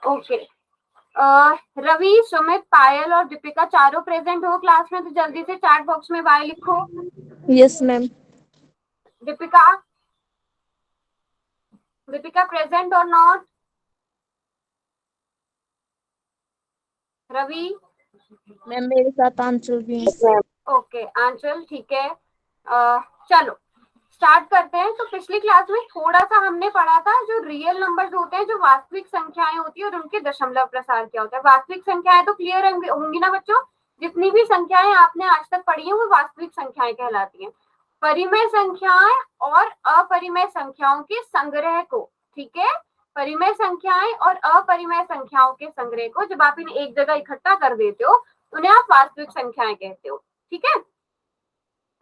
Okay, Ravi, Sumit, पायल और दीपिका चारों present हो क्लास में, तो जल्दी से चैट बॉक्स में बाय लिखो। Yes ma'am. Deepika, Deepika present और नॉट? रवि? मैम मेरे साथ आंचल भी है। ओके आंचल, ठीक है। चलो स्टार्ट करते हैं। तो पिछली क्लास में थोड़ा सा हमने पढ़ा था जो रियल नंबर्स होते हैं, जो वास्तविक संख्याएं होती है, और उनके दशमलव प्रसार क्या होता है। वास्तविक संख्याएं तो क्लियर होंगी ना बच्चों? जितनी भी संख्याएं आपने आज तक पढ़ी है वो वास्तविक संख्याएं कहलाती हैं। परिमेय संख्याएं और अपरिमेय संख्याओं के संग्रह को, ठीक है, परिमेय संख्याएं और अपरिमेय संख्याओं के संग्रह को जब आप इन्हें एक जगह इकट्ठा कर देते हो उन्हें आप वास्तविक संख्याएं कहते हो, ठीक है।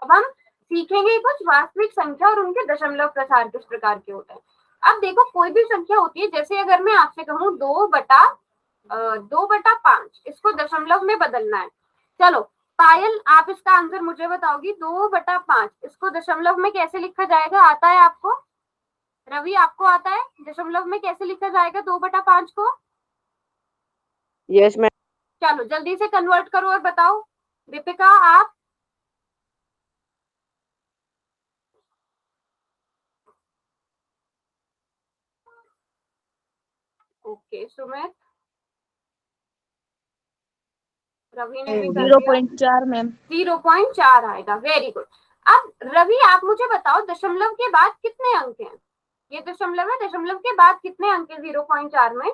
अब हम सीखेंगे कुछ वास्तविक संख्या और उनके दशमलव प्रसार किस प्रकार के होते हैं। अब देखो, कोई भी संख्या होती है, जैसे अगर मैं आपसे कहूँ 2/5, इसको दशमलव में बदलना है। चलो पायल, आप इसका आंसर मुझे बताओगी, 2/5 इसको दशमलव में कैसे लिखा जाएगा, आता है आपको? रवि, आपको आता है दशमलव में कैसे लिखा जाएगा 2/5 को? Yes ma'am. चलो जल्दी से कन्वर्ट करो और बताओ। दीपिका आप? ओके सुमित? रवि ने भी कर दिया। 0.4 मैम। 0.4 आएगा, वेरी गुड। अब रवि आप मुझे बताओ दशमलव के बाद कितने अंक हैं? ये दशमलव है, दशमलव के बाद कितने अंक है 0.4 में?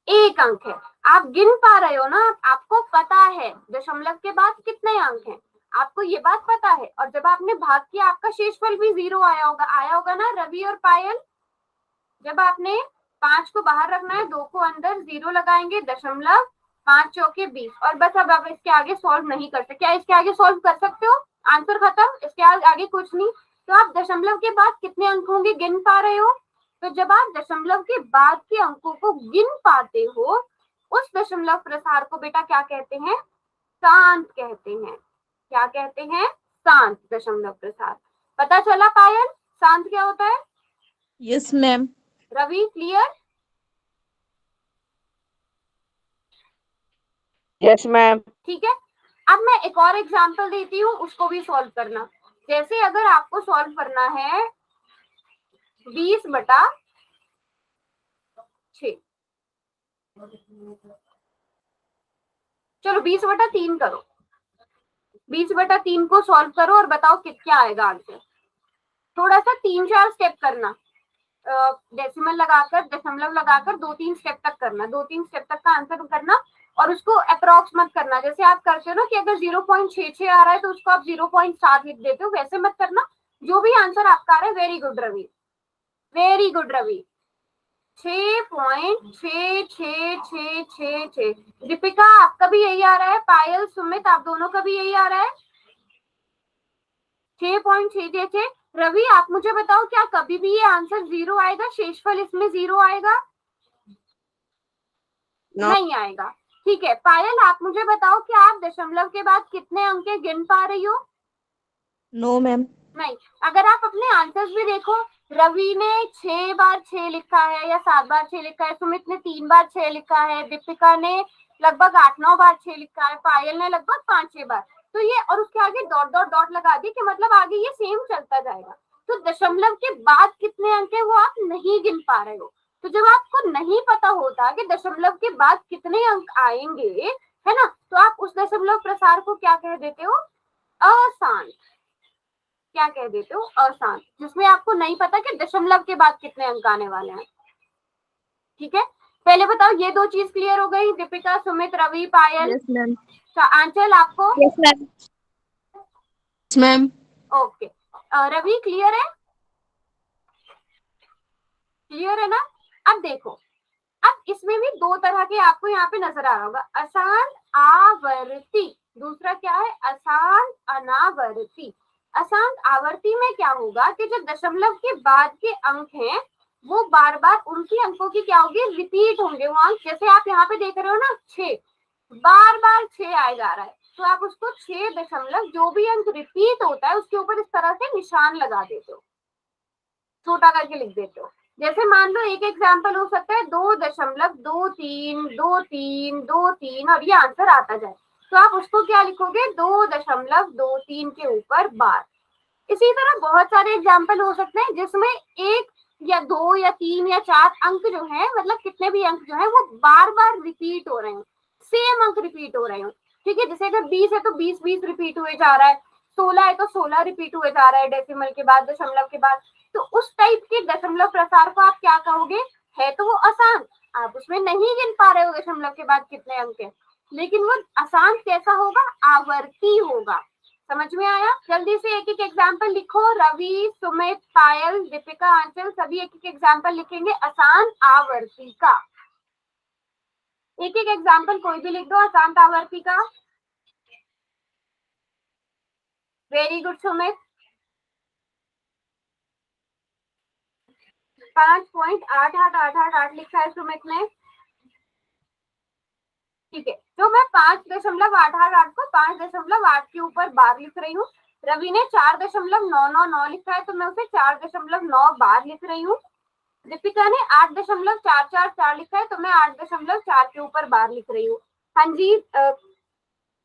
एक अंक है। आप गिन पा रहे हो ना, आपको पता है दशमलव के बाद कितने अंक हैं, आपको ये बात पता है। और जब आपने भाग किया आपका शेषफल भी 0 आया होगा ना रवि और पायल? जब आपने 5 को बाहर रखना है, 2 को अंदर, 0 लगाएंगे, दशमलव, 5 चौके 20, और बस अब आप इसके आगे सॉल्व नहीं कर सकते। क्या इसके आगे सॉल्व कर सकते हो? आंसर खत्म, इसके आगे कुछ नहीं। तो आप दशमलव के बाद कितने अंक होंगे गिन पा रहे हो? तो जब आप दशमलव के बाद के अंकों को गिन पाते हो उस दशमलव प्रसार को बेटा क्या कहते हैं? शांत कहते हैं। क्या कहते हैं? शांत दशमलव प्रसार। पता चला पायल शांत क्या होता है? Yes ma'am. Ravi clear? Yes ma'am. ठीक है। अब मैं एक और एग्जांपल देती हूँ, उसको भी सॉल्व करना। जैसे अगर आपको सॉल्व करना है 20/6, चलो 20/3 करो। 20/3 को सॉल्व करो और बताओ क्या आएगा आंसर। थोड़ा सा 3-4 स्टेप करना, डेसिमल लगाकर, दशमलव लगाकर 2-3 स्टेप तक करना, 2-3 स्टेप तक का आंसर करना, और उसको अप्रॉक्स मत करना। जैसे आप करते हो ना कि अगर 0.66 आ रहा है तो उसको आप 0.7 लिख देते हो, वैसे मत करना। जो भी आंसर आपका आ रहा है, very good Ravi, very good Ravi. 6.6666। Deepika आपका भी यही आ रहा है, पायल सुमित आप दोनों का भी यही आ रहा है 6.66। रवि आप मुझे बताओ क्या कभी भी ये आंसर 0 आएगा, शेषफल इसमें 0 आएगा? No. नहीं आएगा। ठीक है पायल आप मुझे बताओ क्या आप दशमलव के बाद कितने अंक गिन पा रही हो? No ma'am. नहीं। अगर आप अपने आंसर्स भी देखो, रवि ने 6 बार 6 लिखा है या 7 बार 6 लिखा है, सुमित ने 3 बार 6 लिखा है, दीपिका ने लगभग 8-9 बार 6 लिखा है, पायल ने लगभग 5-6 बार। तो ये, और उसके आगे डॉट डॉट डॉट लगा दी कि मतलब आगे ये सेम चलता जाएगा। तो दशमलव के बाद कितने अंक है वो आप नहीं गिन पा रहे हो। तो जब आपको नहीं पता होता कि दशमलव के बाद कितने अंक आएंगे, है ना, तो आप उस दशमलव प्रसार को क्या कह देते हो? अशांत। क्या कह देते हो? अशांत, जिसमें आपको नहीं पता कि दशमलव के बाद कितने अंक आने वाले हैं। ठीक है, पहले बताओ ये दो चीज क्लियर हो गई, दीपिका सुमित रवि पायल? Yes ma'am. आंचल आपको? Yes ma'am. Yes ma'am. Okay, Ravi clear है? क्लियर है ना? अब देखो, अब इसमें भी दो तरह के आपको यहाँ पे नजर आ रहा होगा, अशांत आवर्ती, दूसरा क्या है? अशांत अनावर्ती। अशांत आवर्ती में क्या होगा कि जो दशमलव के बाद के अंक हैं वो बार बार उनकी अंकों की क्या होगी? रिपीट होंगे वो अंक। जैसे आप यहाँ पे देख रहे हो ना 6, बार बार 6 आए जा रहा है, तो आप उसको 6 दशमलव जो भी अंक रिपीट होता है उसके ऊपर इस तरह से निशान लगा देते हो। छोटा करके लिख देते हो। जैसे मान लो एक एग्जाम्पल हो सकता है 2.232323 और ये आंसर आता जाए, तो आप उसको क्या लिखोगे 2.23 के ऊपर बार। इसी तरह बहुत सारे एग्जाम्पल हो सकते हैं जिसमें एक या दो या तीन या चार अंक जो है, मतलब कितने भी अंक जो है वो बार बार रिपीट हो रहे हैं, सेम अंक रिपीट हो रहे हैं। ठीक है, जैसे अगर 20 है तो 20 रिपीट हुए जा रहा है, 16 है तो 16 रिपीट हुए जा रहा है डेसिमल के बाद, दशमलव के बाद। तो उस टाइप के दशमलव प्रसार को आप क्या कहोगे? है तो वो आसान, आप उसमें नहीं गिन पा रहे हो दशमलव के बाद कितने अंक है, लेकिन वो आसान कैसा होगा? आवर्ती होगा। समझ में आया? जल्दी से एक एक एग्जाम्पल लिखो। रवि, सुमित, पायल, दीपिका, आंचल सभी एक एक एग्जाम्पल लिखेंगे आसान आवर्ती का। एक एक एग्जाम्पल कोई भी लिख दो आसान आवर्ती का। Very good Sumit. 5.8888 लिखा है सुमित ने। ठीक है, तो मैं 5.88 को 5.8 के ऊपर बार लिख रही हूँ। रवि ने 4.999 लिखा है तो मैं उसे 4.9 बार लिख रही हूँ। दीपिका ने 8.444 लिखा है तो मैं 8.4 के ऊपर बार लिख रही हूँ। हाँ जी,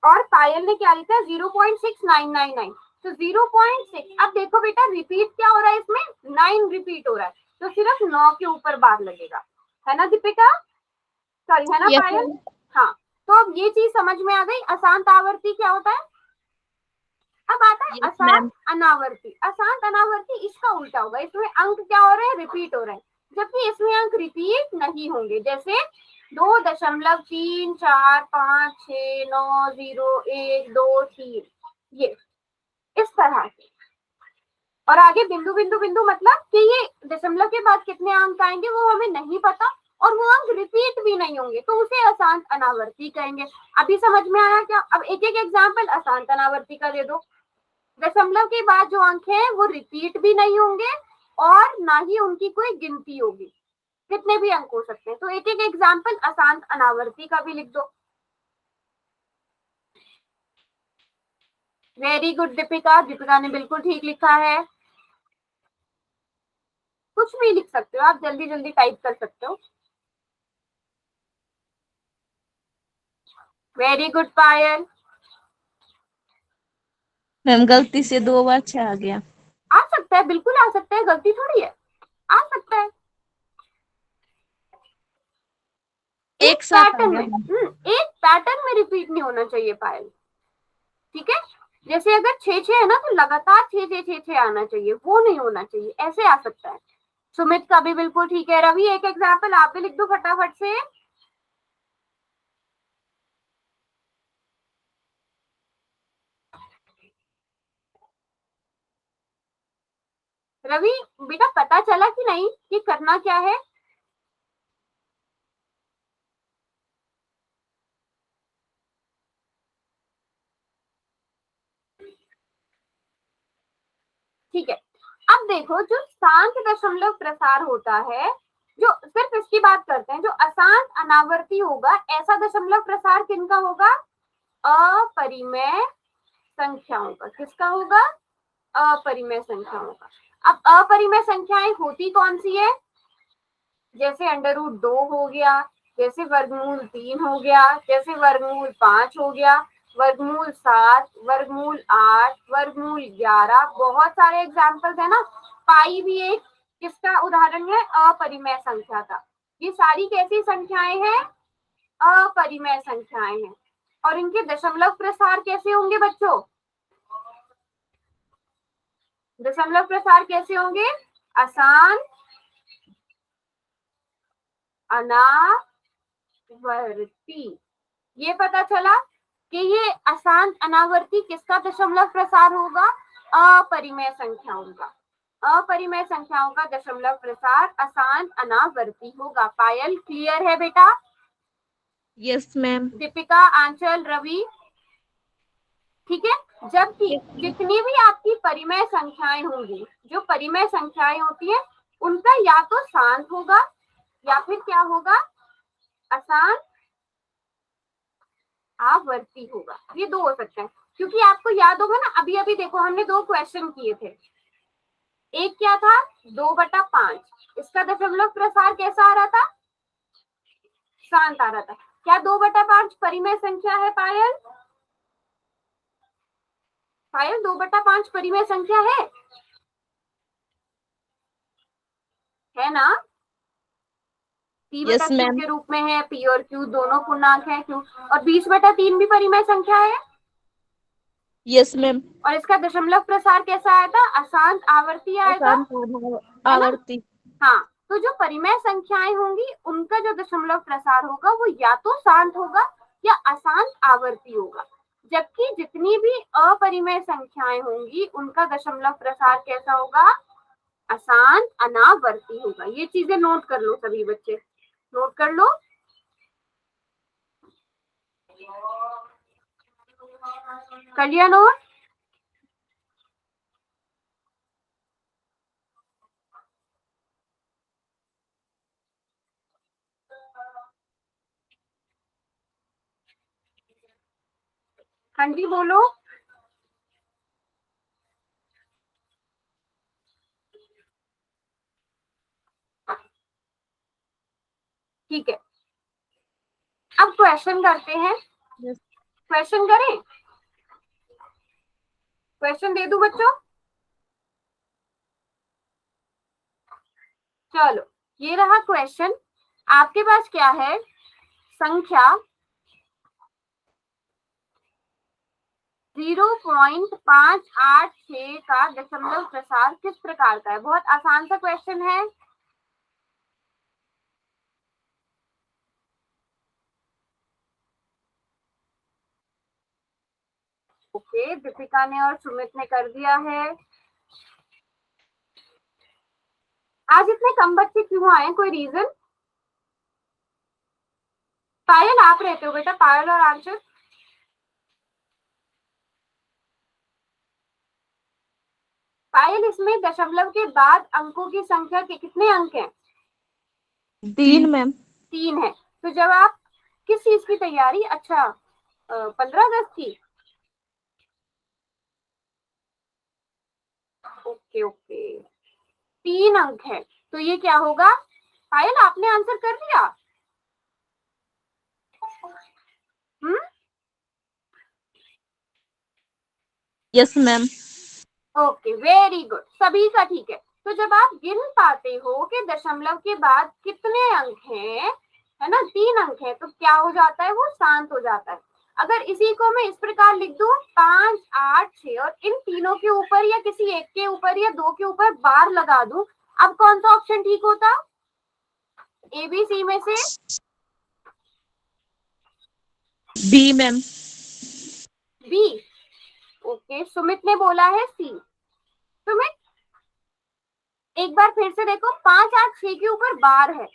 और पायल ने क्या लिखा है? 0.6999। तो 0.6। अब देखो बेटा रिपीट क्या हो रहा है इसमें? 9 रिपीट हो रहा है, तो सिर्फ 9 के ऊपर बार लगेगा, है ना दीपिका? सॉरी, है ना Yes, पायल? ma'am. हाँ, तो अब ये चीज समझ में आ गई अशांत आवर्ती क्या होता है। अब आता है Yes, अशांत ma'am. अनावर्ती। अशांत अनावर्ती इसका उल्टा होगा, इसमें अंक क्या हो रहे हैं? रिपीट हो रहे हैं, जबकि इसमें अंक रिपीट नहीं होंगे। जैसे 2.345690123 ये इस तरह से। और आगे बिंदु बिंदु बिंदु मतलब कि ये दशमलव के बाद कितने अंक आएंगे वो हमें नहीं पता, और वो अंक रिपीट भी नहीं होंगे, तो उसे अशांत अनावर्ती कहेंगे। अभी समझ में आया क्या? अब एक एक एग्जाम्पल अशांत अनावर्ती का दे दो। दशमलव के बाद जो अंक हैं वो रिपीट भी नहीं होंगे और ना ही उनकी कोई गिनती होगी, कितने भी अंक हो सकते हैं। तो एक एक एग्जाम्पल अशांत अनावर्ती का भी लिख दो। वेरी गुड दीपिका, दीपिका ने बिल्कुल ठीक लिखा है। कुछ भी लिख सकते हो आप, जल्दी जल्दी टाइप कर सकते हो। वेरी गुड पायल। मैम गलती से 2 बार 6 आ गया। आ सकता है, बिल्कुल आ सकता है, गलती थोड़ी है, आ सकता है। एक एक साथ आ पैटर्न गया में मैम। एक पैटर्न में रिपीट नहीं होना चाहिए पायल। ठीक है, जैसे अगर 6 6 है ना तो लगातार 6 6 6 6 आना चाहिए, वो नहीं होना चाहिए, ऐसे आ सकता है। सुमित का भी बिल्कुल ठीक है। रवि एक एग्जाम्पल आप भी लिख दो फटाफट से। रवि बेटा पता चला कि नहीं कि करना क्या है? ठीक है, अब देखो जो शांत दशमलव प्रसार होता है, जो सिर्फ इसकी बात करते हैं, जो अशांत अनावर्ती होगा ऐसा दशमलव प्रसार किनका होगा? अपरिमेय संख्याओं का। किसका होगा? अपरिमेय संख्याओं का। अब अपरिमेय संख्याएं होती कौन सी है? जैसे √2 हो गया, जैसे वर्गमूल 3 हो गया, जैसे वर्गमूल 5 हो गया, वर्गमूल 7, वर्गमूल 8, वर्गमूल 11, बहुत सारे एग्जाम्पल्स है ना। पाई भी एक किसका उदाहरण है? अपरिमेय संख्या का। ये सारी कैसी संख्याएं हैं? अपरिमेय संख्याएं हैं। और इनके दशमलव प्रसार कैसे होंगे बच्चों? दशमलव प्रसार कैसे होंगे? आसान अनावर्ती। ये पता चला कि ये आसान अनावर्ती किसका दशमलव प्रसार होगा? अपरिमेय संख्याओं का। अपरिमेय संख्याओं का दशमलव प्रसार आसान अनावर्ती होगा। पायल क्लियर है बेटा? Yes ma'am. दीपिका, आंचल, रवि, ठीक है। जबकि जितनी भी आपकी परिमेय संख्याएं होंगी, जो परिमेय संख्याएं होती है उनका या तो शांत होगा या फिर क्या होगा? आसान आवर्ती होगा। ये दो हो सकते हैं, क्योंकि आपको याद होगा ना, अभी अभी देखो हमने दो क्वेश्चन किए थे। एक क्या था, 2/5। इसका दशमलव प्रसार कैसा आ रहा था, शांत आ रहा था। क्या 2/5 परिमेय संख्या है पायल? पायल 2/5 परिमेय संख्या है ना? P बटा यस Q मैम। के रूप में है, P और Q दोनों पूर्णांक है Q, और 20/3 भी परिमेय संख्या है। Yes ma'am. और इसका दशमलव प्रसार कैसा आया था, अशांत आवर्ती आया था, है ना? आवर्ती। हाँ, तो जो परिमेय संख्याएं होंगी उनका जो दशमलव प्रसार होगा वो या तो शांत होगा या अशांत आवर्ती होगा, जबकि जितनी भी अपरिमेय संख्याएं होंगी उनका दशमलव प्रसार कैसा होगा, अशांत अनावर्ती होगा। ये चीजें नोट कर लो सभी बच्चे, नोट कर लो। कर लिया नोट? हाँ जी बोलो। ठीक है, अब क्वेश्चन करते हैं। यस। क्वेश्चन करें? क्वेश्चन दे दूं बच्चों? चलो, ये रहा क्वेश्चन। आपके पास क्या है, संख्या 0.586 का दशमलव प्रसार किस प्रकार का है। बहुत आसान सा क्वेश्चन है। ओके, दीपिका ने और सुमित ने कर दिया है। आज इतने कम बच्चे क्यों आए, कोई रीजन? पायल आप रहते हो बेटा, पायल और आंचल। पायल, इसमें दशमलव के बाद अंकों की संख्या के कितने अंक हैं? 3 मैम। 3 है। तो जब आप किस चीज की तैयारी, अच्छा 15 अगस्त की, ओके ओके, 3 अंक है, तो ये क्या होगा? पायल आपने आंसर कर दिया? Hmm, yes ma'am. Okay very good, सभी का ठीक है। तो जब आप गिन पाते हो कि दशमलव के बाद कितने अंक हैं, है ना, 3 अंक है, तो क्या हो जाता है, वो शांत हो जाता है। अगर इसी को मैं इस प्रकार लिख दूं 5, 8, 6 और इन तीनों के ऊपर या किसी एक के ऊपर या दो के ऊपर बार लगा दूं, अब कौन सा ऑप्शन ठीक होता, ABC में से? B ma'am. B. Okay, Sumit ने बोला है सी। सुमित एक बार फिर से देखो, 5, 8, 6 के ऊपर बार है,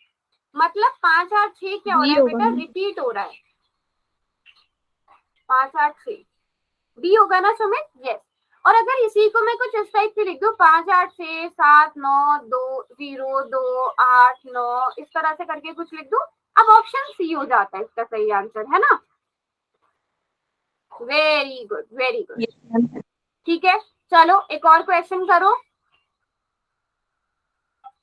मतलब 5, 8, 6 क्या हो बी रहा है होगा बेटा, मैम। रिपीट हो रहा है। 5, 8, 6 बी होगा ना सुमित? यस। और अगर इसी को मैं कुछ इस टाइप से लिख दूं, 5, 8, 6, 7, 9, 2, 0, 2, 8, 9, इस तरह से करके कुछ लिख दूं, अब ऑप्शन सी हो जाता है इसका सही आंसर, है ना? Very good very good. Yes ma'am. ठीक है, चलो एक और क्वेश्चन करो।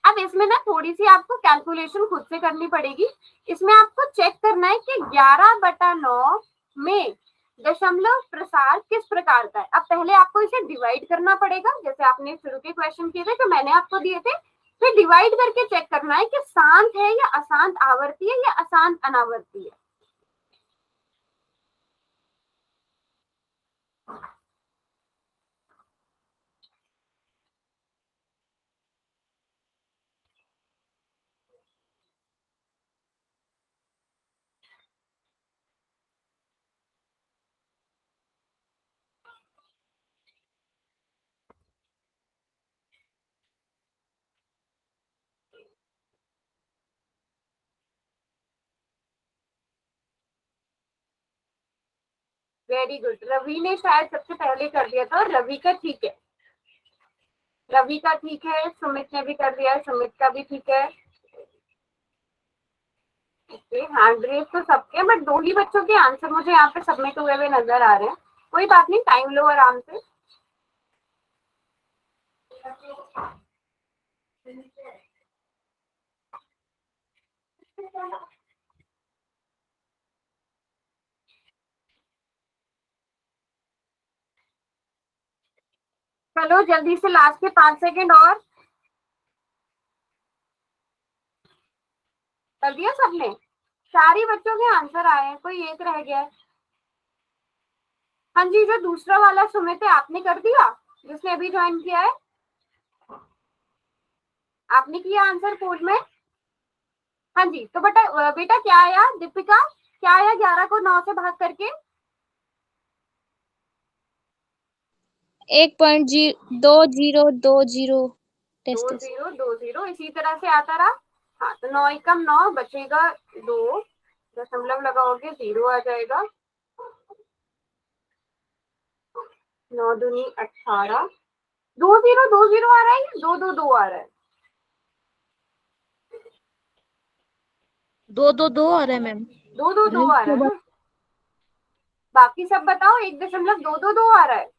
अब इसमें ना थोड़ी सी आपको कैलकुलेशन खुद से करनी पड़ेगी। इसमें आपको चेक करना है कि 11/9 में दशमलव प्रसार किस प्रकार का है। अब पहले आपको इसे डिवाइड करना पड़ेगा, जैसे आपने शुरू के क्वेश्चन किए थे जो मैंने आपको दिए थे, फिर डिवाइड करके चेक करना है कि शांत है या अशांत आवर्ती है या अशांत अनावर्ती है। वेरी गुड, रवि ने शायद सबसे पहले कर दिया था, रवि का ठीक है, रवि का ठीक है, सुमित ने भी कर दिया है, सुमित का भी ठीक है। हैंड रेस तो सबके, बट 2 ही बच्चों के आंसर मुझे यहाँ पे सबमिट हुए हुए नजर आ रहे हैं। कोई बात नहीं, टाइम लो आराम से। चलो जल्दी से लास्ट के 5 सेकंड और कर दिया सबने? सारी बच्चों के आंसर आए हैं, कोई एक रह गया है। हाँ जी, जो दूसरा वाला सुमित है आपने कर दिया, जिसने अभी ज्वाइन किया है, आपने किया आंसर कोड में? हाँ जी, तो बेटा बेटा क्या आया दीपिका, क्या आया 11 को 9 से भाग करके? 1.2020 टेस्ट। 2020 इसी तरह से आता रहा। हाँ, तो 9 एकम 9 बचेगा 2, दशमलव लगाओगे 0 आ जाएगा, 9 दूनी 18, 2020 आ रहा है या 222 आ रहा है? 222 आ रहा है मैम। 222 आ रहा है ना? बाकी सब बताओ, 1.222 आ रहा है।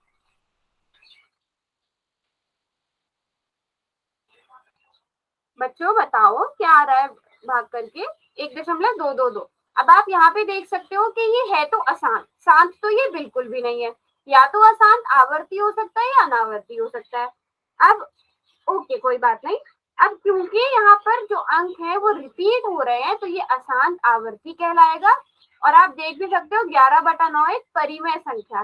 बच्चों बताओ क्या आ रहा है भाग करके? 1.222। अब आप यहाँ पे देख सकते हो कि ये है तो अशांत, शांत तो ये बिल्कुल भी नहीं है। या तो अशांत आवर्ती हो सकता है या अनावर्ती हो सकता है। अब ओके, कोई बात नहीं। अब क्योंकि यहाँ पर जो अंक है वो रिपीट हो रहे हैं, तो ये अशांत आवर्ती कहलाएगा। और आप देख भी सकते हो 11/9 एक परिमेय संख्या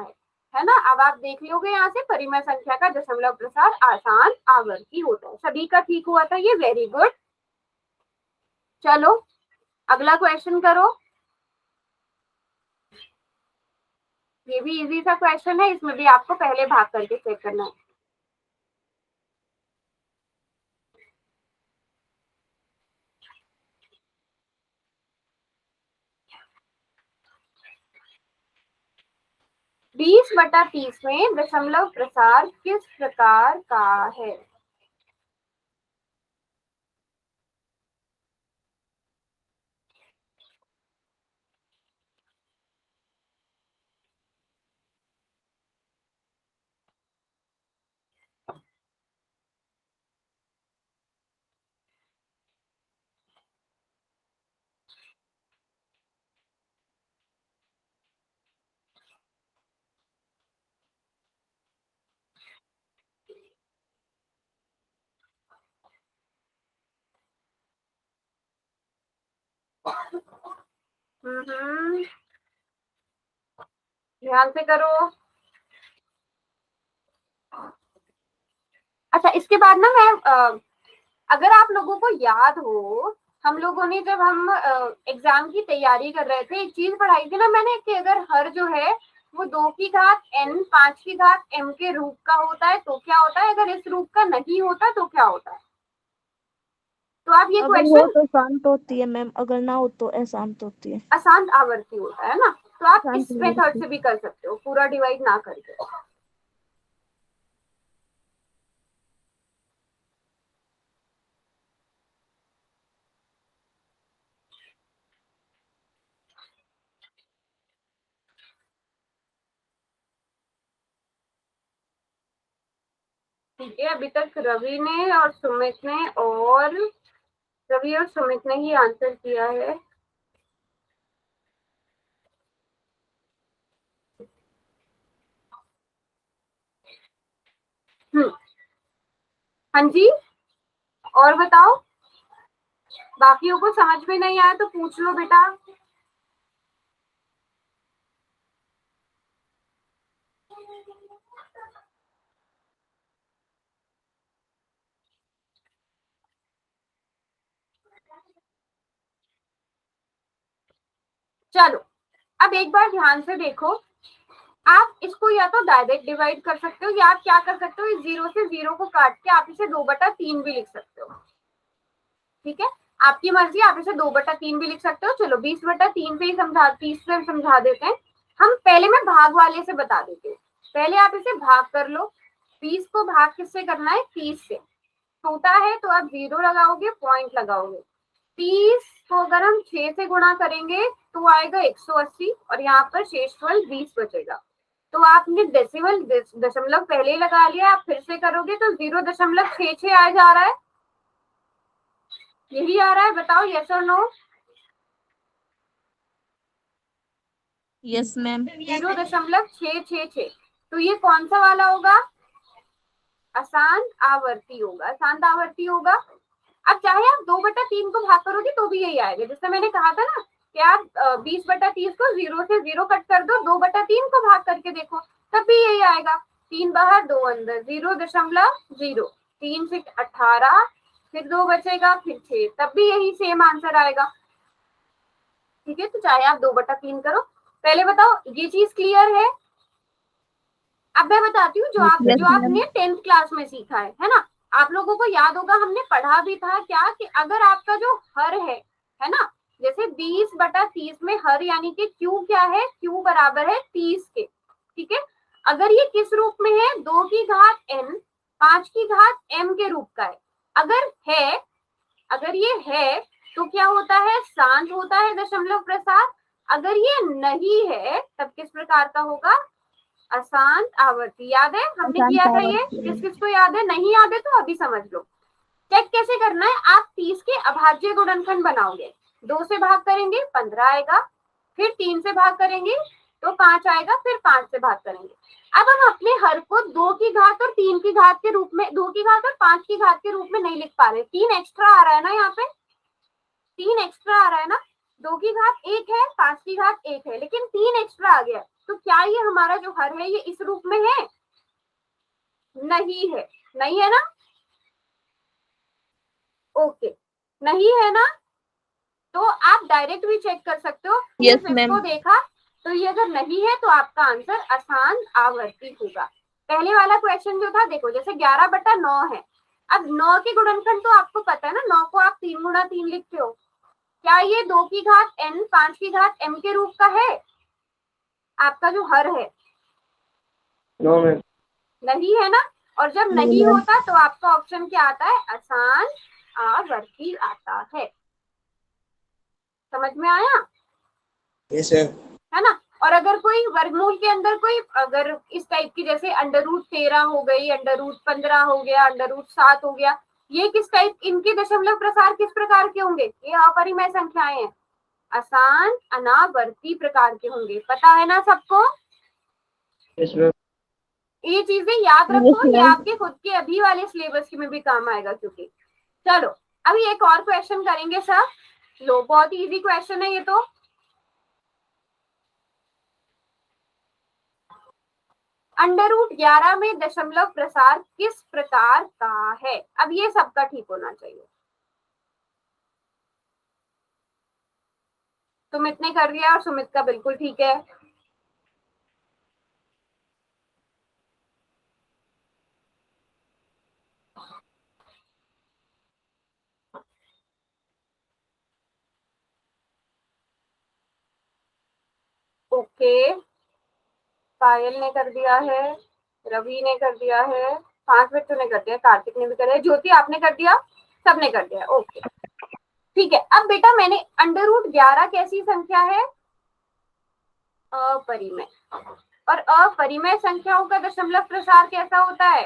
है ना? अब आप देख लोगे यहाँ से परिमेय संख्या का दशमलव प्रसार आसान आवर्ती होता है। सभी का ठीक हुआ था ये, वेरी गुड। चलो अगला क्वेश्चन करो। ये भी इजी सा क्वेश्चन है, इसमें भी आपको पहले भाग करके चेक करना है। बीस बटा 30 में दशमलव प्रसार किस प्रकार का है? ध्यान से करो। अच्छा, इसके बाद ना मैं अगर आप लोगों को याद हो, हम लोगों ने जब हम एग्जाम की तैयारी कर रहे थे एक चीज पढ़ाई थी ना मैंने, कि अगर हर जो है वो 2 की घात n 5 की घात m के रूप का होता है तो क्या होता है, अगर इस रूप का नहीं होता तो क्या होता है। तो आप ये अगर हो क्वेश्चन, तो शांत होती है मैम, अगर ना हो तो अशांत होती है। अशांत आवर्ती होता है ना? तो आप शांत इस मेथड आवर्ती। से भी कर सकते हो, पूरा डिवाइड ना करके। ठीक है, अभी तक रवि ने और सुमित ने, और रवि और सुमित ने ही आंसर किया है। हाँ जी, और बताओ, बाकियों को समझ में नहीं आया तो पूछ लो बेटा। चलो अब एक बार ध्यान से देखो, आप इसको या तो डायरेक्ट डिवाइड कर सकते हो, या आप क्या कर सकते हो, इस 0 से 0 को काट के आप इसे 2/3 भी लिख सकते हो। ठीक है, आपकी मर्जी, आप इसे 2/3 भी लिख सकते हो। चलो 20/3 से ही समझा, 30 से समझा देते हैं। हम पहले मैं भाग वाले से बता देती हूँ, पहले आप इसे भाग कर लो। 20 को भाग किससे करना है? 30 से। छोटा है तो आप 0 लगाओगे, पॉइंट लगाओगे। 30 को अगर हम 6 से गुणा करेंगे तो आएगा 180, और यहाँ पर शेषफल 20 बचेगा। तो आपने डेसिमल दशमलव पहले ही लगा लिया, आप फिर से करोगे तो 0.66 आ जा रहा है, यही आ रहा है। बताओ यस और नो? Yes ma'am. 0.666। तो ये कौन सा वाला होगा? अशांत आवर्ती होगा, अशांत आवर्ती होगा। अब चाहे आप 2/3 को भाग करोगे तो भी यही आएगा, जैसे मैंने कहा था ना कि आप 20/30 को 0 से 0 कट कर दो, 2/3 को भाग करके देखो तब भी यही आएगा। 3 बाहर 2 अंदर, 0.0, 3 से 18, फिर 2 बचेगा, फिर 6, तब भी यही सेम आंसर आएगा। ठीक है, तो चाहे आप 2/3 करो। पहले बताओ ये चीज क्लियर है? अब मैं बताती हूँ जो आपने 10th क्लास में सीखा है ना। आप लोगों को याद होगा हमने पढ़ा भी था क्या कि अगर आपका जो हर है ना, जैसे 20/30 में हर यानी कि Q क्या है, Q बराबर है 30 के। ठीक है, अगर ये किस रूप में है, 2 की घात n 5 की घात m के रूप का है। अगर ये है तो क्या होता है, शांत होता है दशमलव प्रसार। अगर ये नहीं है तब किस प्रकार का होगा, अशांत आवर्ती। याद है हमने अशांत किया था ये? आवर्ती। किस किस को याद है? नहीं याद है तो अभी समझ लो। चेक कैसे करना है, आप 30 के अभाज्य गुणनखंड बनाओगे। 2 से भाग करेंगे 15 आएगा, फिर 3 से भाग करेंगे तो 5 आएगा, फिर 5 से भाग करेंगे। अब हम अपने हर को 2 की घात और 3 की घात के रूप में, 2 की घात और 5 की घात के रूप में नहीं लिख पा रहे। 3 एक्स्ट्रा आ रहा है ना, यहाँ पे 3 एक्स्ट्रा आ रहा है ना। 2 की घात 1 है, 5 की घात 1 है, लेकिन 3 एक्स्ट्रा आ गया। तो क्या ये हमारा जो हर है ये इस रूप में है? नहीं है, नहीं है ना। ओके, नहीं है ना, तो आप डायरेक्ट भी चेक कर सकते हो। Yes, सिर्फ ma'am. इसको देखा तो ये अगर नहीं है तो आपका आंसर अशांत आवर्ती होगा। पहले वाला क्वेश्चन जो था देखो, जैसे 11/9 है। अब 9 के गुणनखंड तो आपको पता है ना, 9 को आप 3 गुणा 3 लिखते हो। क्या ये 2 की घात n 5 की घात m के रूप का है आपका जो हर है? No ma'am. नहीं है ना। और जब No, नहीं ma'am. होता तो आपका ऑप्शन क्या आता है, अशांत आवर्ती आता है। समझ में आया? Yes ma'am. है ना। और अगर कोई वर्गमूल के अंदर कोई अगर इस टाइप की, जैसे √13 हो गई, √15 हो गया, √7 हो गया, ये किस टाइप, इनके दशमलव प्रसार किस प्रकार के होंगे? ये अपरिमेय संख्याएं हैं, अशांत अनावर्ती प्रकार के होंगे। पता है ना सबको? Yes ma'am. ये चीजें याद Yes, रखो, ये ma'am. आपके खुद के अभी वाले सिलेबस में भी काम आएगा। क्योंकि चलो अभी एक और क्वेश्चन करेंगे सर। लो, बहुत इजी क्वेश्चन है ये तो। √11 में दशमलव प्रसार किस प्रकार का है? अब ये सबका ठीक होना चाहिए। सुमित ने कर दिया और सुमित का बिल्कुल ठीक है। ओके, पायल ने कर दिया है, रवि ने कर दिया है, 5 बच्चों ने कर दिया, कार्तिक ने भी कर दिया, ज्योति आपने कर दिया, सबने कर दिया। ओके ठीक है। अब बेटा मैंने √11 कैसी संख्या है? अपरिमेय। और अपरिमेय संख्याओं का दशमलव प्रसार कैसा होता है?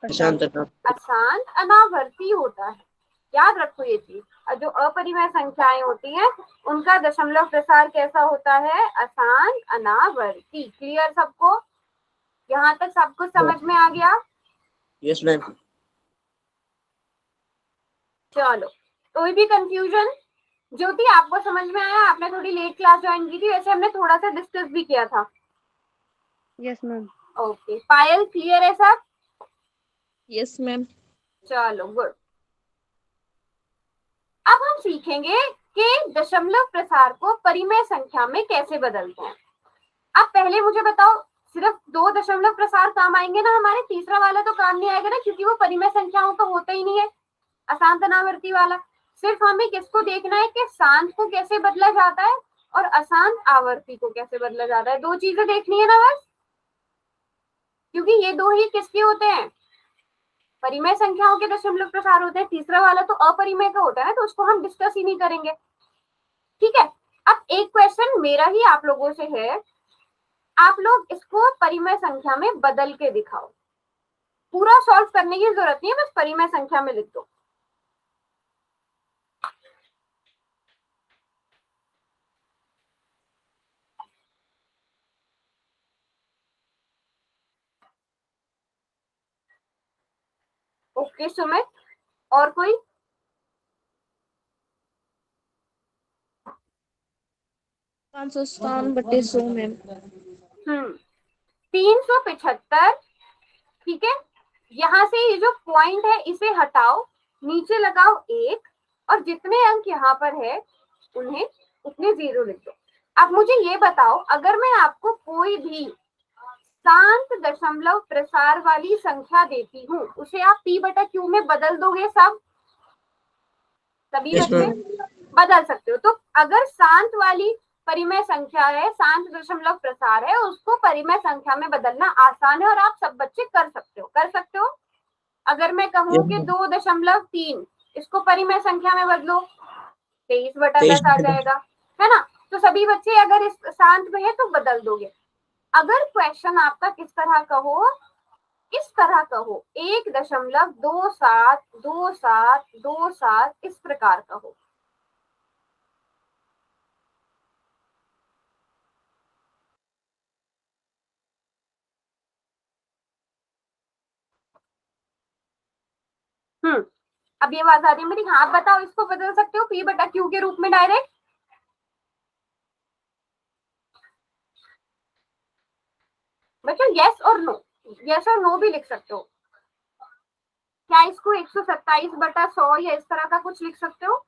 अशांत अशांत अनावर्ती होता है। याद रखो ये चीज, जो अपरिमेय संख्याएं होती हैं उनका दशमलव प्रसार कैसा होता है? अशांत अनावर्ती। क्लियर सबको? यहाँ तक सब कुछ समझ में आ गया? Yes ma'am. चलो, कोई भी कंफ्यूजन? ज्योति आपको समझ में आया? आपने थोड़ी लेट क्लास ज्वाइन की थी, वैसे हमने थोड़ा सा डिस्कस भी किया था। Yes ma'am. ओके, पायल क्लियर है सब? Yes, ma'am. चलो गुड। अब हम सीखेंगे कि दशमलव प्रसार को परिमेय संख्या में कैसे बदलते हैं। अब पहले मुझे बताओ, सिर्फ 2 दशमलव प्रसार काम आएंगे ना हमारे, तीसरा वाला तो काम नहीं आएगा ना, क्योंकि वो परिमेय संख्याओं का होता ही नहीं है, अशांत अनावर्ती वाला। सिर्फ हमें किसको देखना है कि शांत को कैसे बदला जाता है और अशांत आवर्ती को कैसे बदला जाता है। 2 चीजें देखनी है ना बस, क्योंकि ये 2 ही किसके होते हैं? परिमेय संख्याओं के दशमलव प्रसार होते हैं। तीसरा वाला तो अपरिमेय का होता है ना, तो उसको हम डिस्कस ही नहीं करेंगे। ठीक है, अब एक क्वेश्चन मेरा ही आप लोगों से है, आप लोग इसको परिमेय संख्या में बदल के दिखाओ। पूरा सॉल्व करने की जरूरत नहीं है, बस परिमेय संख्या में लिख दो। ओके सुमित, और कोई? 557/100 मैम। 375, ठीक है। यहाँ से ये जो पॉइंट है इसे हटाओ, नीचे लगाओ 1, और जितने अंक यहाँ पर है उन्हें उतने 0 लिख दो। अब मुझे ये बताओ, अगर मैं आपको कोई भी शांत दशमलव प्रसार वाली संख्या देती हूँ, उसे आप p/q में बदल दोगे? सभी Yes, बच्चे ma'am. बदल सकते हो। तो अगर शांत वाली परिमेय संख्या है, शांत दशमलव प्रसार है, उसको परिमेय संख्या में बदलना आसान है और आप सब बच्चे कर सकते हो। अगर मैं कहूँ Yes, कि ma'am. 2.3 इसको परिमेय संख्या में बदलो, 23/10 आ 23/10 जाएगा, है ना? तो सभी बच्चे अगर इस शांत में है तो बदल दोगे। अगर क्वेश्चन आपका किस तरह का हो, इस तरह का हो, 1.272727 इस प्रकार का हो, अब ये आवाज आ रही है मेरी? हाँ, आप बताओ, इसको बदल सकते हो p/q के रूप में डायरेक्ट? बच्चों यस और नो, यस और नो भी लिख सकते हो। क्या इसको 127/100 या इस तरह का कुछ लिख सकते हो?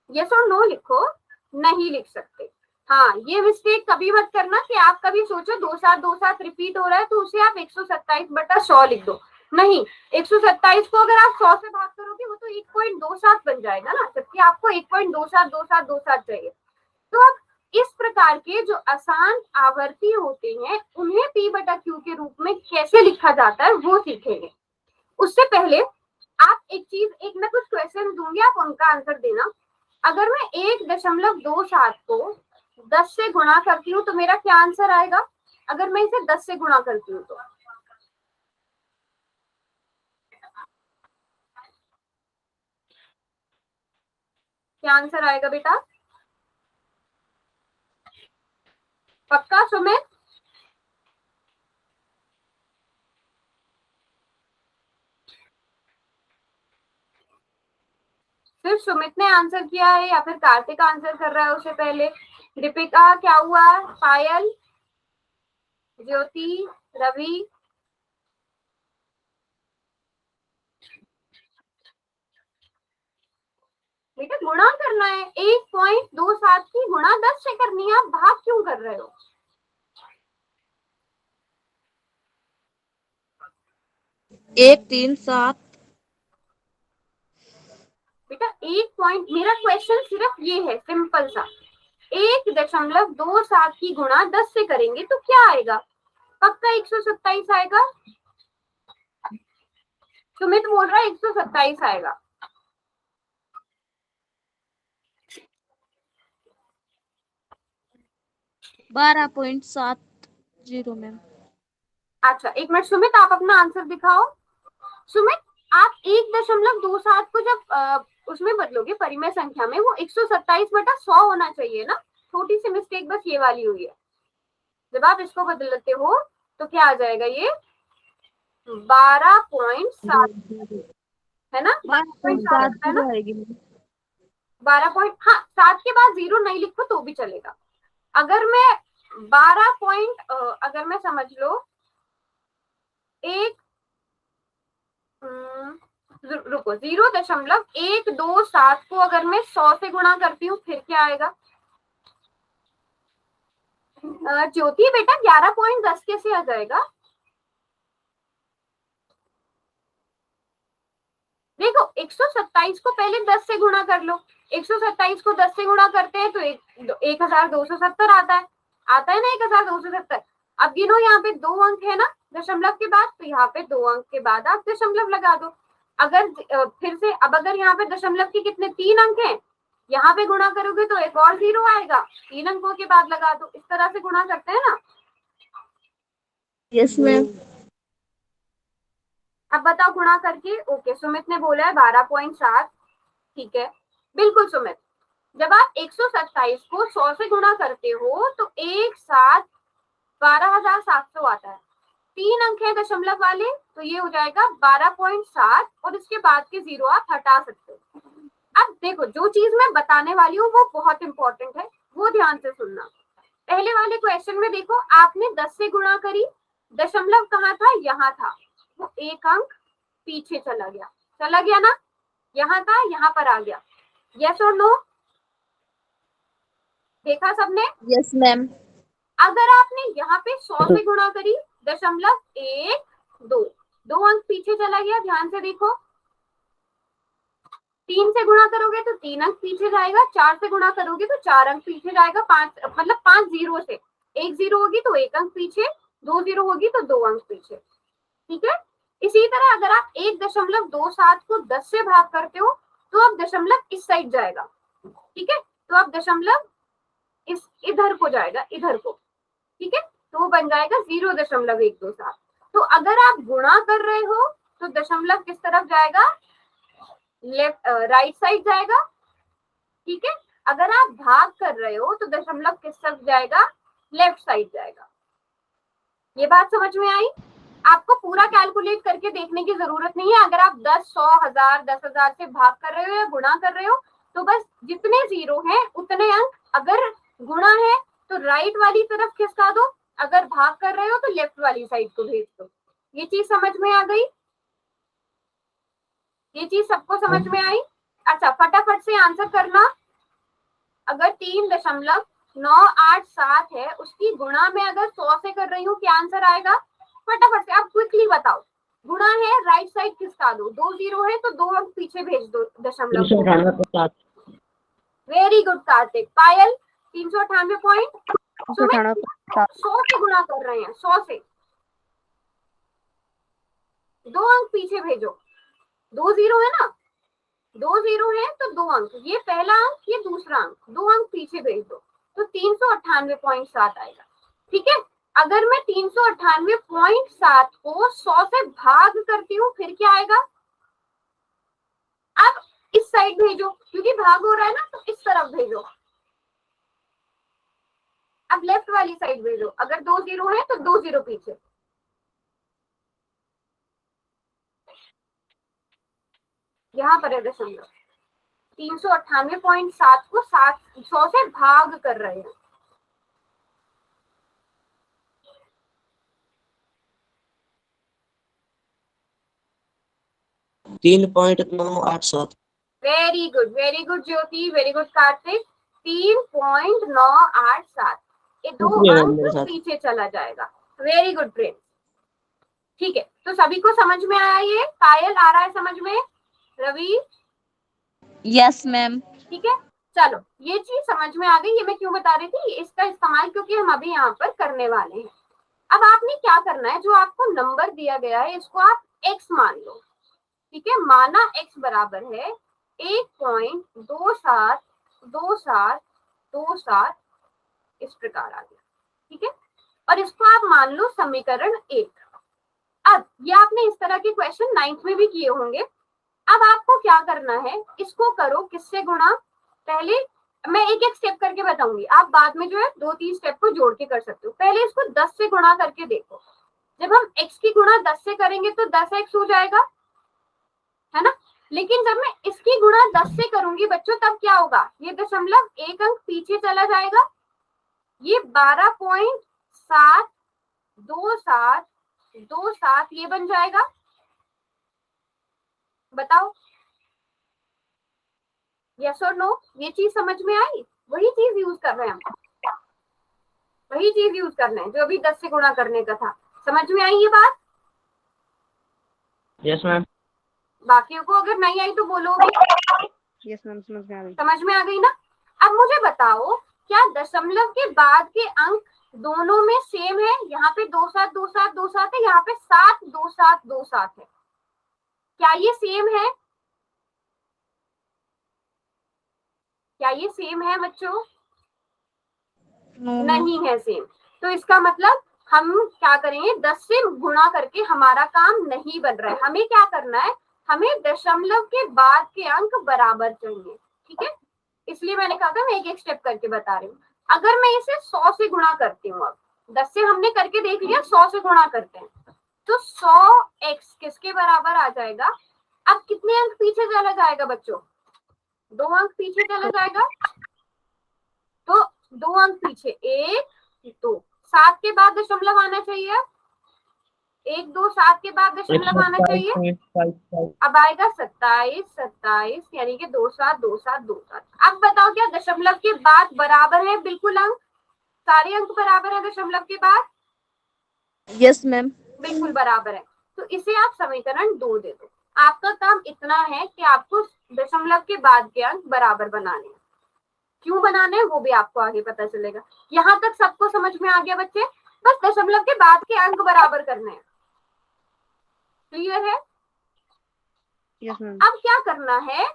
यस और नो लिखो, नहीं लिख सकते। हाँ, ये मिस्टेक कभी मत करना कि आप कभी सोचो 2727 रिपीट हो रहा है तो उसे आप 127/100 लिख दो। नहीं, 127 को अगर आप 100 से भाग करोगे वो तो 1.27 बन जाएगा ना, जबकि आपको 1.272727 चाहिए। तो अब इस प्रकार के जो आसान आवर्ती होते हैं उन्हें p/q के रूप में कैसे लिखा जाता है वो सीखेंगे। उससे पहले आप एक मैं कुछ क्वेश्चन दूंगी, आप उनका आंसर देना। अगर मैं 1.27 को 10 से गुणा करती हूँ तो मेरा क्या आंसर आएगा? अगर मैं इसे 10 से गुणा करती हूँ तो क्या आंसर आएगा बेटा? पक्का सुमित? सिर्फ सुमित ने आंसर किया है या फिर कार्तिक आंसर कर रहा है उससे पहले? दीपिका क्या हुआ? पायल, ज्योति, रवि, बेटा गुणा करना है। 1.27 की गुणा 10 से करनी है, आप भाग क्यों कर रहे हो? एक 3 7। बेटा मेरा क्वेश्चन सिर्फ ये है, सिंपल सा, 1.27 की गुणा 10 से करेंगे तो क्या आएगा? पक्का 127 आएगा? सुमित बोल रहा है 127 आएगा। 12.70 मैम। अच्छा एक मिनट सुमित, आप अपना आंसर दिखाओ। सुमित, आप 1.27 को जब उसमें बदलोगे परिमेय संख्या में, वो 127/100 होना चाहिए ना। छोटी सी मिस्टेक बस ये वाली हुई है। जब आप इसको बदलते हो तो क्या आ जाएगा? ये 12.7 है ना? 12.7 है ना? आएगी। 7 के बाद 0 नहीं लिखो तो भी चलेगा। अगर मैं 12 अगर मैं समझ लो एक रुको 0.127 को अगर मैं 100 से गुणा करती हूँ फिर क्या आएगा? ज्योति बेटा 11.10 कैसे आ जाएगा? देखो 127 को पहले 10 से गुणा कर लो। 127 को 10 से गुणा करते हैं तो 1270 आता है ना 1270। अब गिनो, यहाँ पे 2 अंक है ना दशमलव के बाद, तो यहाँ पे 2 अंक के बाद आप दशमलव लगा दो। अगर फिर से अब अगर यहाँ पे दशमलव के कितने 3 अंक हैं, यहाँ पे गुणा करोगे तो एक और 0 आएगा, 3 अंकों के बाद लगा दो। इस तरह से गुणा करते हैं ना। Yes ma'am. अब बताओ गुणा करके। ओके, सुमित ने बोला है 12.7, ठीक है बिल्कुल सुमित। जब आप 127 को 100 से गुणा करते हो तो एक साथ 12,700 आता है। 3 अंक है दशमलव वाले, तो ये हो जाएगा 12.7 और इसके बाद के 0 आप हटा सकते हो। अब देखो, जो चीज मैं बताने वाली हूँ वो बहुत इंपॉर्टेंट है, वो ध्यान से सुनना। पहले वाले क्वेश्चन में देखो, आपने 10 से गुणा करी, दशमलव कहाँ था, यहाँ था, वो 1 अंक पीछे चला गया ना, यहाँ था, यहाँ पर आ गया। यस और नो? देखा सबने? Yes ma'am. अगर आपने यहाँ पे 100 से गुणा करी, दशमलव 1 2, 2 अंक पीछे चला गया, ध्यान से देखो। 3 से गुणा करोगे तो 3 अंक पीछे जाएगा, 4 से गुणा करोगे तो 4 अंक पीछे जाएगा, 5 मतलब 5 जीरो से, 1 जीरो होगी तो 1 अंक पीछे, 2 जीरो होगी तो 2 अंक पीछे। ठीक है, इसी तरह अगर आप 1.27 को 10 से भाग करते हो तो अब दशमलव इस साइड जाएगा। ठीक है, तो अब दशमलव इस इधर को जाएगा, इधर को। ठीक है, तो वो बन जाएगा 0.127। तो अगर आप गुणा कर रहे हो तो दशमलव किस तरफ जाएगा, लेफ्ट राइट साइड जाएगा। ठीक है, अगर आप भाग कर रहे हो तो दशमलव किस तरफ जाएगा, लेफ्ट साइड जाएगा। ये बात समझ में आई? आपको पूरा कैलकुलेट करके देखने की जरूरत नहीं है। अगर आप 10, 100, 1000, 10,000 से भाग कर रहे हो या गुणा कर रहे हो तो बस जितने जीरो हैं उतने अंक, अगर गुणा है तो राइट वाली तरफ खिसका दो, अगर भाग कर रहे हो तो लेफ्ट वाली साइड को भेज दो। ये चीज समझ में आ गई? ये चीज सबको समझ में आई? अच्छा, फटाफट से आंसर करना। अगर 3.987 है, उसकी गुणा में अगर 100 से कर रही हूँ, क्या आंसर आएगा? फटाफट से आप क्विकली बताओ। गुणा है, राइट साइड खिसका दो, 2 जीरो है तो 2 अंक पीछे भेज दो दशमलव। 398.7। Very good Kartik. Payal 398 point. 100 से गुणा कर रहे हैं, 100 से 2 अंक पीछे भेजो। 2 जीरो है ना, 2 जीरो है तो 2 अंक, ये पहला अंक, ये दूसरा अंक, 2 अंक पीछे भेज दो तो 398.7 आएगा। ठीक है, अगर मैं 398.7 को 100 से भाग करती हूँ फिर क्या आएगा? अब इस साइड भेजो, क्योंकि भाग हो रहा है ना, तो इस तरफ भेजो। अब लेफ्ट वाली साइड भेजो, अगर 2 जीरो है तो 2 जीरो पीछे। यहाँ पर है दशमलव, 398.7 को 100 से भाग कर रहे हैं। वेरी गुड ज्योति, वेरी गुड कार्तिक। 3.987, ये 2 अंक पीछे चला जाएगा। Very good friend. ठीक है, तो सभी को समझ में आया? ये पायल आ रहा है समझ में? रवि? Yes ma'am. ठीक है, चलो ये चीज समझ में आ गई। ये मैं क्यों बता रही थी, इसका इस्तेमाल क्योंकि हम अभी यहाँ पर करने वाले हैं। अब आपने क्या करना है, जो आपको नंबर दिया गया है इसको आप x मान लो। ठीक है, माना x बराबर है 1.272727, इस प्रकार आ गया। ठीक है, और इसको आप मान लो समीकरण 1। अब ये आपने इस तरह के क्वेश्चन 9th में भी किए होंगे। अब आपको क्या करना है, इसको करो किससे गुणा। पहले मैं एक एक स्टेप करके बताऊंगी, आप बाद में जो है 2-3 स्टेप को जोड़ के कर सकते हो। पहले इसको 10 से गुणा करके देखो। जब हम x की गुणा 10 से करेंगे तो 10x हो जाएगा, है ना। लेकिन जब मैं इसकी गुणा 10 से करूंगी बच्चों, तब क्या होगा, ये दशमलव 1 अंक पीछे चला जाएगा, ये 12.72727 ये बन जाएगा। बताओ यस और नो? ये चीज समझ में आई? वही चीज यूज कर रहे हैं हम, वही चीज यूज कर रहे हैं जो अभी 10 से गुणा करने का था। समझ में आई ये बात? Yes ma'am. बाकियों को अगर नहीं आई तो बोलोगे? यस मैम, समझ में आ गई। समझ में आ गई ना? अब मुझे बताओ, क्या दशमलव के बाद के अंक दोनों में सेम है? यहाँ पे 272727 है, यहाँ पे 72727 है। क्या ये सेम है? क्या ये सेम है बच्चों? नहीं है सेम। तो इसका मतलब हम क्या करेंगे, 10 से गुणा करके हमारा काम नहीं बन रहा है। हमें क्या करना है, हमें दशमलव के बाद के अंक बराबर चाहिए। ठीक है, इसलिए मैंने कहा था मैं एक एक स्टेप करके बता रही हूँ। अगर मैं इसे 100 से गुणा करती हूँ, अब 10 से हमने करके देख लिया, 100 से गुणा करते हैं तो 100x किसके बराबर आ जाएगा? अब कितने अंक पीछे चला जाएगा बच्चों? 2 अंक पीछे चला जाएगा। तो 2 अंक पीछे, 1 2, 7 के बाद दशमलव आना चाहिए। 1 2 7 के बाद दशमलव आना चाहिए। अब आएगा 27 27, यानी कि 2 7 2 7 2 7। अब बताओ क्या दशमलव के बाद बराबर है बिल्कुल अंक? सारे अंक बराबर है दशमलव के बाद? Yes ma'am. बिल्कुल बराबर है। तो इसे आप समीकरण 2 दे दो। आपका काम इतना है कि आपको दशमलव के बाद के अंक बराबर बनाने हैं। क्यों बनाने हैं वो भी आपको आगे पता चलेगा। यहाँ तक सबको समझ में आ गया बच्चे? बस दशमलव के बाद के अंक बराबर करने हैं। क्लियर है? Yes ma'am. अब क्या करना है?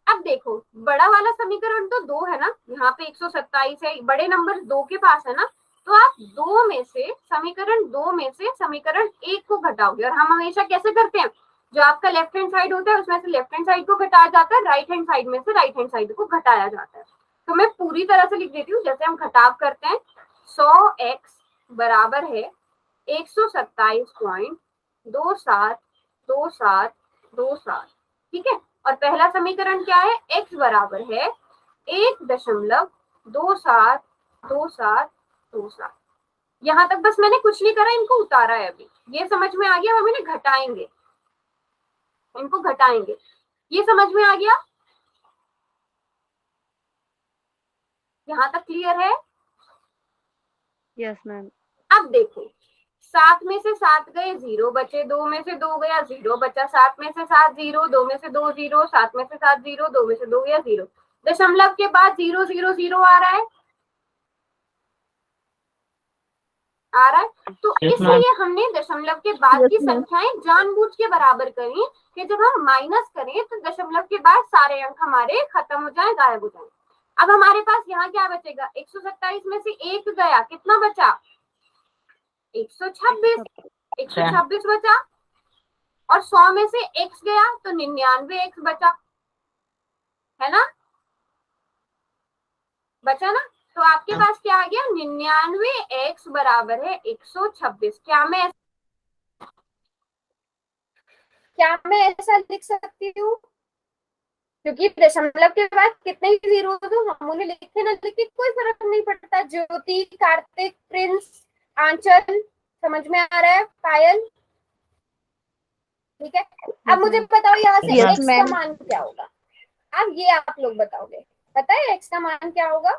अब देखो, बड़ा वाला समीकरण तो 2 है ना, यहाँ पे 127 है, बड़े नंबर 2 के पास है ना, तो आप 2 में से समीकरण 2 में से समीकरण 1 को घटाओगे। और हम हमेशा कैसे करते हैं? जो आपका लेफ्ट हैंड साइड होता है उसमें से लेफ्ट हैंड साइड को घटाया जाता है, राइट हैंड साइड में से राइट हैंड साइड को घटाया जाता है। तो मैं पूरी तरह से लिख देती हूँ जैसे हम घटाव करते हैं। 100x बराबर है 127.272727, ठीक है। और पहला समीकरण क्या है? x बराबर है 1.272727। यहाँ तक बस मैंने कुछ नहीं करा, इनको उतारा है। अभी ये समझ में आ गया? हम इन्हें घटाएंगे, इनको घटाएंगे। ये समझ में आ गया? यहाँ तक क्लियर है? Yes ma'am. अब देखो, 7 में से 7 गए, 0 बचे, 2 में से 2 गया, 0 बचा, 7 में से 7 0, 2 में से 2 0, 7 में से 7 0, 2 में से 2 गया 0। दशमलव के बाद 0 0 0 आ रहा है, आ रहा है। तो इसलिए हमने दशमलव के बाद की Yes, ma'am. संख्याएं जानबूझ के बराबर करी कि जब हम माइनस करें तो दशमलव के बाद सारे अंक हमारे खत्म हो जाए, गायब हो जाए। अब हमारे पास यहाँ क्या बचेगा? 127 में से 1 गया, कितना बचा? 126। 126 बचा। और 100 में से x गया तो 99x बचा, है ना? बचा ना? तो आपके पास क्या आ गया? 99x बराबर है 126। क्या मैं ऐसा लिख सकती हूँ? क्योंकि दशमलव के बाद कितने ही जीरो तो हम उन्हें लिखे ना लिखे कोई फर्क नहीं पड़ता। ज्योति, कार्तिक, प्रिंस, आंचल, समझ में आ रहा है? पायल, ठीक है। अब मुझे बताओ यहाँ से Yes, x का ma'am. मान क्या होगा? अब ये आप लोग बताओगे, पता है x का मान क्या होगा?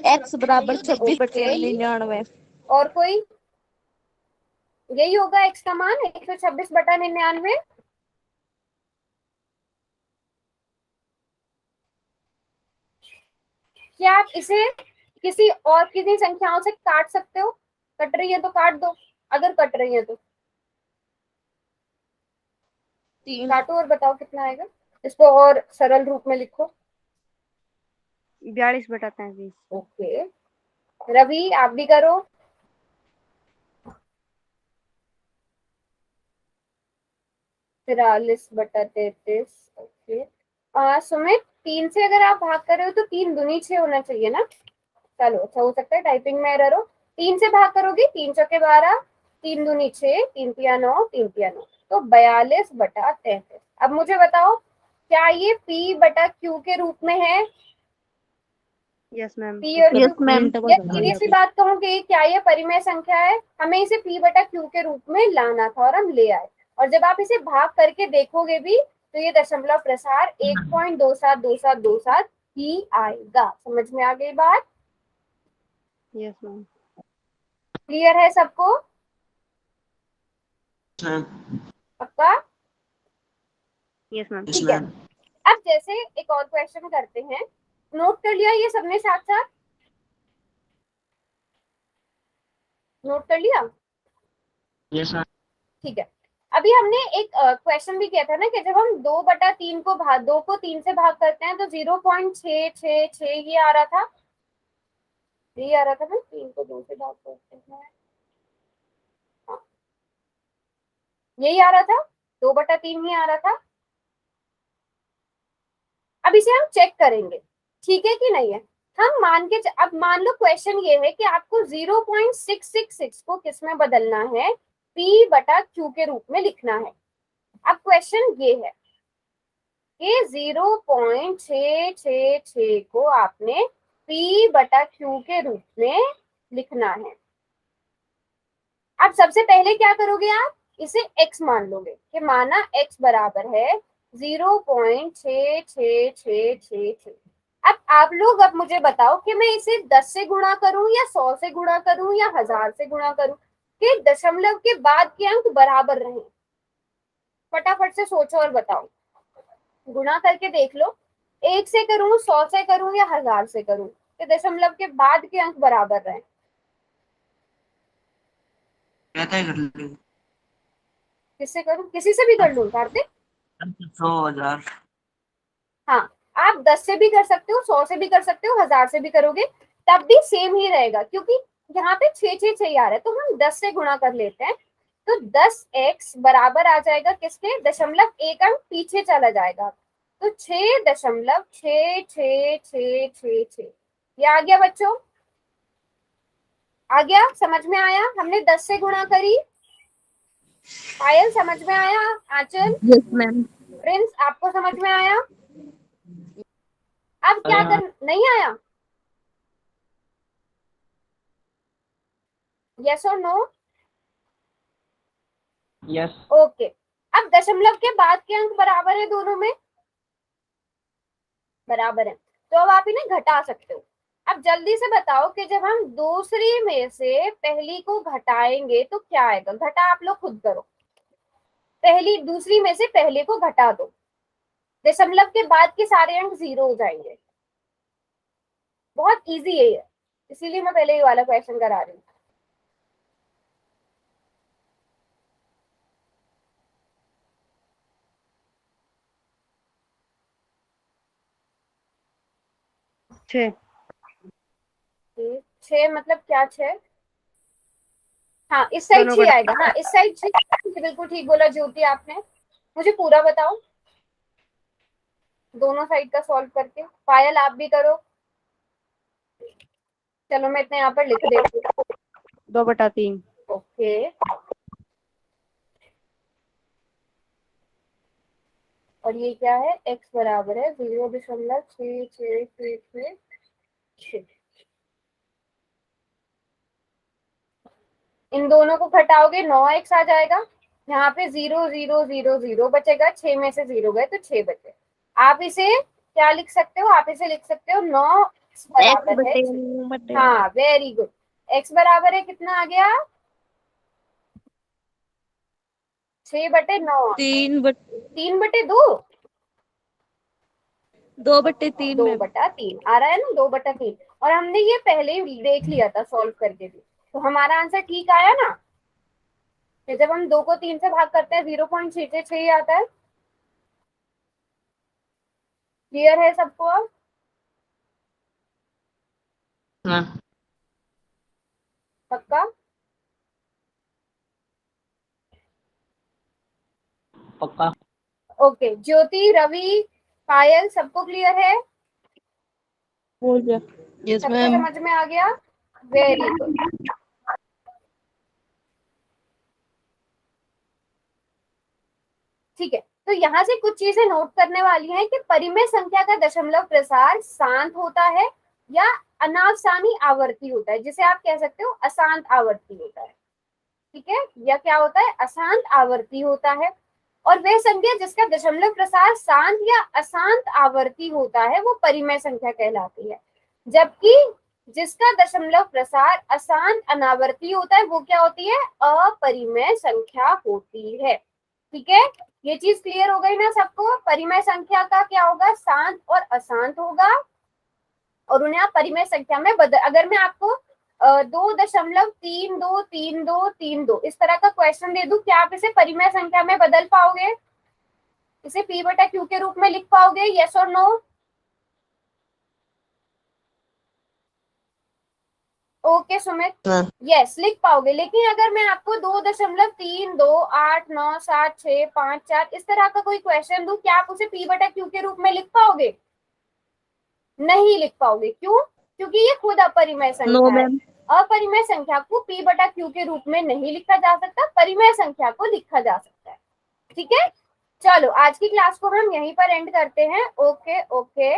x बराबर 26/99। और कोई? यही होगा x का मान, 126/99। क्या आप इसे किसी और किसी संख्याओं से काट सकते हो? कट रही है तो काट दो, अगर कट रही है तो 3 काटो और बताओ कितना आएगा। इसको और सरल रूप में लिखो। 42/33। ओके, रवि आप भी करो। 43/33। ओके, सुमित 3 से अगर आप भाग कर रहे हो तो 3 दूनी 6 होना चाहिए ना? चलो, अच्छा हो सकता है टाइपिंग में एरर हो। 3 से भाग करोगे, 3 चौके 12, 3 दूनी 6, 3 तिया 9, 3 तिया 9, तो 42/33। अब मुझे बताओ क्या ये p/q के रूप में है? Yes ma'am. p और Yes, q, ma'am. या सीधी सी बात कहूँ कि क्या ये परिमेय संख्या है? हमें इसे p/q के रूप में लाना था और हम ले आए। और जब आप इसे भाग करके देखोगे भी तो ये दशमलव प्रसार 1.272727 ही आएगा। समझ में आ गई बात? Yes ma'am. क्लियर है सबको? पक्का? Yes ma'am. ठीक है। अब जैसे एक और क्वेश्चन करते हैं, नोट कर लिया ये सबने साथ साथ? नोट कर लिया? Yes ma'am. ठीक है। अभी हमने एक क्वेश्चन भी किया था ना कि जब हम 2/3 को 2 को 3 से भाग करते हैं तो 0.666 ये आ रहा था। ये आ रहा था ना, 3 को 2 से भाग करते हैं, हाँ, यही आ रहा था, 2/3 ही आ रहा था। अब इसे हम चेक करेंगे, ठीक है कि नहीं है? हम अब मान लो क्वेश्चन ये है कि आपको 0.666 को किस में बदलना है, P बटा Q के रूप में लिखना है। अब क्वेश्चन ये है कि 0.666 को आपने P बटा Q के रूप में लिखना है। अब सबसे पहले क्या करोगे, आप इसे x मान लोगे कि माना x बराबर है 0.66666। अब आप लोग अब मुझे बताओ कि मैं इसे 10 से गुणा करूं या 100 से गुणा करूं या 1000 से गुणा करूं कि दशमलव के बाद के अंक बराबर रहें। फटाफट से सोचो और बताओ, गुणा करके देख लो, 1 से करूं, 100 से करूं या 1000 से करूं कि दशमलव के बाद के अंक बराबर रहें। कहता है कर ले किससे करूं, किसी से भी कर लूं कार्तिक? 100,000। हाँ, आप 10 से भी कर सकते हो, 100 से भी कर सकते हो, 1000 से भी करोगे तब भी सेम ही रहेगा, क्योंकि यहाँ पे 6 आ रहा है तो हम 10 से गुणा कर लेते हैं। तो 10x बराबर आ जाएगा किसके, दशमलव एक अंक पीछे चला जाएगा, तो 6.6666। ये आ गया बच्चों, आ गया, समझ में आया? हमने 10 से गुणा करी। पायल समझ में आया? आंचल, यस मैम। प्रिंस आपको समझ में आया? अब क्या कर, नहीं आया? यस और नो? यस। ओके, अब दशमलव के बाद के अंक बराबर है, दोनों में बराबर है, तो अब आप इन्हें घटा सकते हो। अब जल्दी से बताओ कि जब हम दूसरी में से पहली को घटाएंगे तो क्या आएगा, घटा आप लोग खुद करो। पहली दूसरी में से पहले को घटा दो, दशमलव के बाद के सारे अंक 0 हो जाएंगे। बहुत इजी है ये, इसीलिए मैं पहले ये वाला क्वेश्चन करा रही हूँ। छः। 6 मतलब क्या 6? हाँ इस साइड दोनों 6 का आएगा, हाँ इस साइड 6, बिल्कुल ठीक बोला ज्योति आपने। मुझे पूरा बताओ दोनों साइड का सॉल्व करके। पायल आप भी करो, चलो मैं इतने यहाँ पर लिख देती हूँ। 2/3। ओके, और ये क्या है, x बराबर है 0.6666। इन दोनों को घटाओगे 9x आ जाएगा, यहाँ पे 0 0 0 0 बचेगा, 6 में से 0 गए तो 6 बचे। आप इसे क्या लिख सकते हो, आप इसे लिख सकते हो 9 बराबर है 6। हाँ वेरी गुड, x बराबर है कितना आ गया, 6/9। 3/2, 2/3 में 2/3 आ रहा है ना, 2/3। और हमने ये पहले ही देख लिया था सॉल्व करके भी, तो हमारा आंसर ठीक आया ना। कि जब हम 2 को 3 से भाग करते हैं 0.666 आता है। क्लियर है सबको अब? पक्का? पक्का। ओके, ज्योति, रवि, पायल सबको क्लियर है? बोल दिया। यस सबको मैम। समझ में आ गया? Very good. ठीक है, तो यहाँ से कुछ चीजें नोट करने वाली हैं कि परिमेय संख्या का दशमलव प्रसार शांत होता है या अनावसानी आवर्ती होता है, जिसे आप कह सकते हो अशांत आवर्ती होता है। ठीक है, या क्या होता है, अशांत आवर्ती होता है। और वह संख्या जिसका दशमलव प्रसार शांत या अशांत आवर्ती होता है वो परिमेय संख्या कहलाती है, जबकि जिसका दशमलव प्रसार अशांत अनावर्ती होता है वो क्या होती है, अपरिमेय संख्या होती है। ठीक है, ये चीज क्लियर हो गई ना सबको? परिमेय संख्या का क्या होगा, शांत और अशांत होगा, और उन्हें आप परिमेय संख्या में बदल, अगर मैं आपको 2.323232 इस तरह का क्वेश्चन दे दूं, क्या आप इसे परिमेय संख्या में बदल पाओगे? इसे P/Q के रूप में लिख पाओगे, यस और नो? ओके सुमित, यस लिख पाओगे। लेकिन अगर मैं आपको 2.32879654 इस तरह का कोई क्वेश्चन दूं, क्या आप उसे P/Q के रूप में लिख पाओगे? नहीं लिख पाओगे, क्यों? क्योंकि ये खुद अपरिमेय नो संख्या है। मैम। अपरिमेय संख्या को p बटा q के रूप में नहीं लिखा जा सकता, परिमेय संख्या को लिखा जा सकता है। ठीक है, चलो आज की क्लास को हम यहीं पर एंड करते हैं। Okay okay.